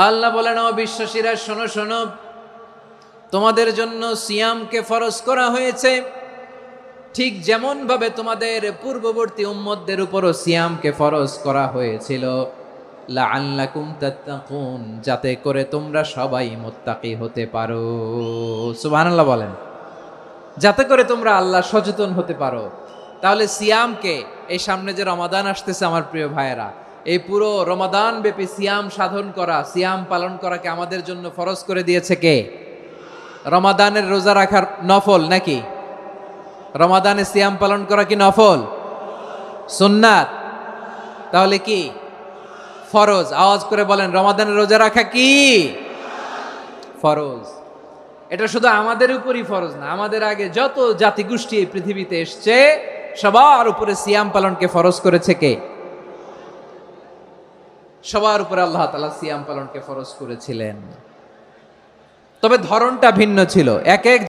আল্লাহ বলেন, ও বিশ্বাসীরা শোনো শোনো, তোমাদের জন্য সিয়ামকে ফরজ করা হয়েছে, ঠিক যেমন ভাবে তোমাদের পূর্ববর্তী উম্মতদের উপরও সিয়ামকে ফরজ করা হয়েছিল, লাআল্লাকুম তাত্তাকুন, যাতে করে তোমরা সবাই মুত্তাকি হতে পারো। সুবহানাল্লাহ বলেন, যাতে করে তোমরা আল্লাহ সচেতন হতে পারো। তাহলে সিয়ামকে, এই সামনে যে রমাদান আসতেছে আমার প্রিয় ভাইয়েরা, এই পুরো রমাদান ব্যাপী সিয়াম সাধন করা, সিয়াম পালন করাকে আমাদের জন্য ফরজ করে দিয়েছে কে? রমাদানের রোজা রাখার নফল নাকি? রমাদানে সিয়াম পালন করা কি নফল? সুন্নাত? তাহলে কি ফরজ? আওয়াজ করে বলেন, রমাদানের রোজা রাখা কি ফরজ? এটা শুধু আমাদের উপরই ফরজ না, আমাদের আগে যত জাতিগোষ্ঠী এই পৃথিবীতে এসছে সবার উপরে সিয়াম পালনকে ফরজ করেছে কে? সবার উপরে আল্লাহ তাআলা সিয়াম পালনকে ফরজ করেছিলেন। তবে ধরনটা ভিন্ন ছিল। এক এক